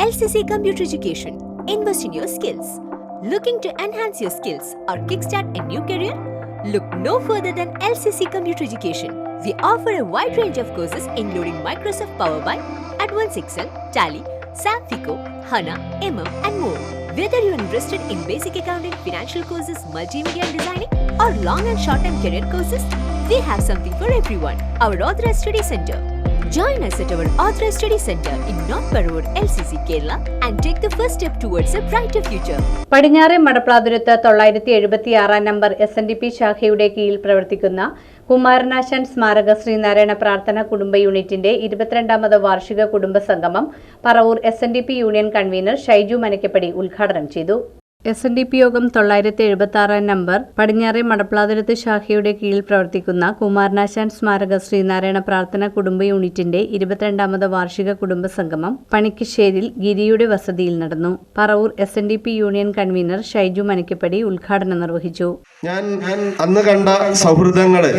LCC Computer Education. Invest in your skills. Looking to enhance your skills or kickstart a new career? Look no further than LCC Computer Education. We offer a wide range of courses including Microsoft Power BI, Advanced Excel, Tally, SAP FICO, HANA, MM and more. Whether you are interested in basic accounting, financial courses, multimedia and designing or long and short-term career courses, we have something for everyone. Our Authorized Study Center. Join us at our Authorized Study Center in North Parur, LCC, Kerala and take the first step towards a brighter future. പടിഞ്ഞാറെ Madaplathuruth 976 number SNDP ശാഖയുടെ കീഴിൽ പ്രവർത്തിക്കുന്ന കുമാരനാശാൻ സ്മാരക ശ്രീനാരായണ പ്രാർത്ഥന കുടുംബ യൂണിറ്റിന്റെ 22ാമത് വാർഷിക കുടുംബ സംഗമം Paravur SNDP union convener Shaiju Manakkappady ഉദ്ഘാടനം ചെയ്തു. SNDP യോഗം 976 നമ്പർ പടിഞ്ഞാറെ മടപ്ലാതുരത്ത് ശാഖയുടെ കീഴിൽ പ്രവർത്തിക്കുന്ന കുമാരനാശാൻ സ്മാരക ശ്രീനാരായണ പ്രാർത്ഥന കുടുംബ യൂണിറ്റിന്റെ 22ാമത് വാർഷിക കുടുംബ സംഗമം പണിക്കശ്ശേരിൽ ഗിരിയുടെ വസതിയിൽ നടന്നു. Paravur SNDP union convener Shaiju Manakkappady ഉദ്ഘാടനം നിർവഹിച്ചു. ഞാൻ അന്ന് കണ്ട സൗഹൃദങ്ങള്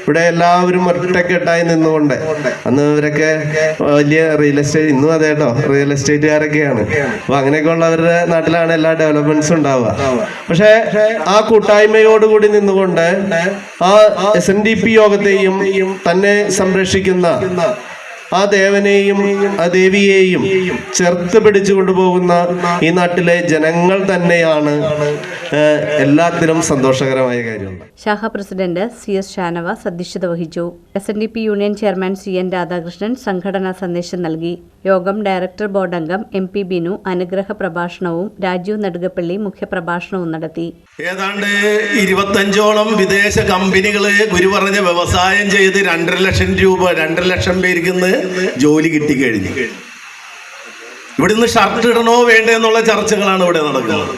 ഇവിടെ എല്ലാവരും ഒറ്റക്കെട്ടായി നിന്നുകൊണ്ട് അന്ന് ഇവരൊക്കെ വലിയ റിയൽ എസ്റ്റേറ്റ്, ഇന്നും അതേ കേട്ടോ, റിയൽ എസ്റ്റേറ്റുകാരൊക്കെയാണ്. അപ്പൊ അങ്ങനെയൊക്കെ ഉള്ളവരുടെ നാട്ടിലാണ് എല്ലാ ഡെവലപ്മെന്റ്സും ഉണ്ടാവുക. പക്ഷെ ആ കൂട്ടായ്മയോടുകൂടി നിന്നുകൊണ്ട് ആ SNDP യോഗത്തെയും തന്നെ സംരക്ഷിക്കുന്ന ആ ദേവനെയും ആ ദേവിയെയും ചേർത്ത് പിടിച്ചു കൊണ്ടുപോകുന്ന ഈ നാട്ടിലെ ജനങ്ങൾ തന്നെയാണ് എല്ലാത്തിനും സന്തോഷകരമായ കാര്യം. ശാഖ പ്രസിഡന്റ് CS ഷാനവാസ് അധ്യക്ഷത വഹിച്ചു. SNDP union chairman CN Radhakrishnan സംഘടനാ സന്ദേശം നൽകി. യോഗം ഡയറക്ടർ ബോർഡ് അംഗം MP ബിനു അനുഗ്രഹ പ്രഭാഷണവും രാജീവ് നെടുകപ്പള്ളി മുഖ്യപ്രഭാഷണവും നടത്തി. ഏതാണ്ട് 25ഓളം വിദേശ കമ്പനികള് ഗുരു പറഞ്ഞ വ്യവസായം ചെയ്ത് 2.5 ലക്ഷം രൂപ 2.5 ലക്ഷം പേർക്ക് ജോലി കിട്ടിക്കഴിഞ്ഞു. ഇവിടുന്ന് ഷർട്ട് ഇടണോ വേണ്ടേ എന്നുള്ള ചർച്ചകളാണ് ഇവിടെ നടക്കുന്നത്.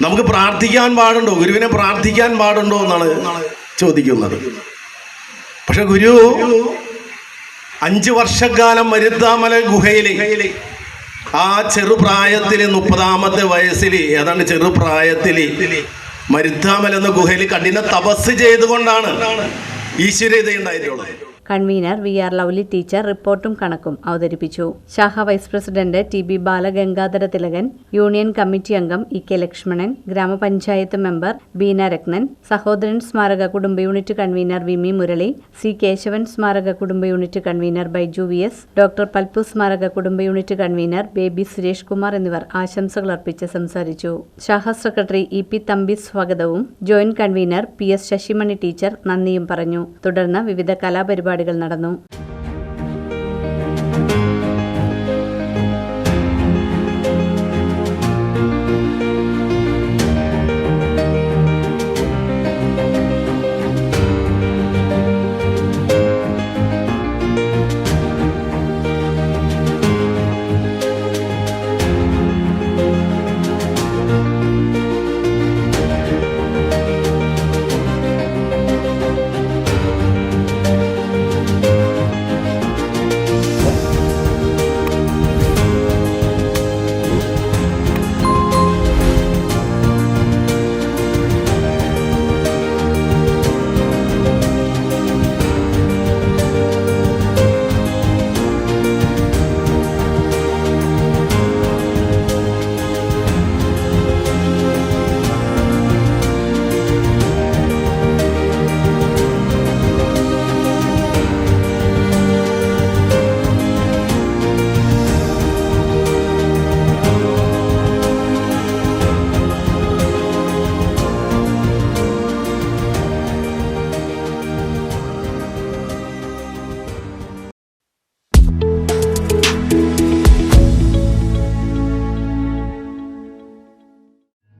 നമുക്ക് പ്രാർത്ഥിക്കാൻ പാടുണ്ടോ, ഗുരുവിനെ പ്രാർത്ഥിക്കാൻ പാടുണ്ടോ എന്നാണ് ചോദിക്കുന്നത്. പക്ഷെ ഗുരു 5 വർഷക്കാലം മരുത്താമല ഗുഹയില് ആ ചെറുപ്രായത്തില് 30ാമത്തെ വയസ്സില് ഏതാണ്ട് ചെറുപ്രായത്തില് മരുത്താമല എന്ന ഗുഹയിൽ കഠിന തപസ് ചെയ്തുകൊണ്ടാണ് ഈശ്വരീയതയുണ്ടായിട്ടുള്ളത്. കൺവീനർ VR ലവ്ലി ടീച്ചർ റിപ്പോർട്ടും കണക്കും അവതരിപ്പിച്ചു. ശാഖ vice president TB Balagangadhara Thilakan, union committee അംഗം EK ലക്ഷ്മണൻ, ഗ്രാമപഞ്ചായത്ത് മെമ്പർ ബീന രത്നൻ, സഹോദരൻ സ്മാരക കുടുംബ unit convener Vimi Murali, C Kesavan സ്മാരക കുടുംബ unit convener Baiju VS, doctor Palpu സ്മാരക കുടുംബ യൂണിറ്റ് കൺവീനർ ബേബി സുരേഷ് കുമാർ എന്നിവർ ആശംസകൾ അർപ്പിച്ച് സംസാരിച്ചു. ശാഖ സെക്രട്ടറി EP തമ്പി സ്വാഗതവും joint convener PS Sasimani teacher നന്ദിയും പറഞ്ഞു. തുടർന്ന് വിവിധ കലാപരിപാടികൾ നടന്നു.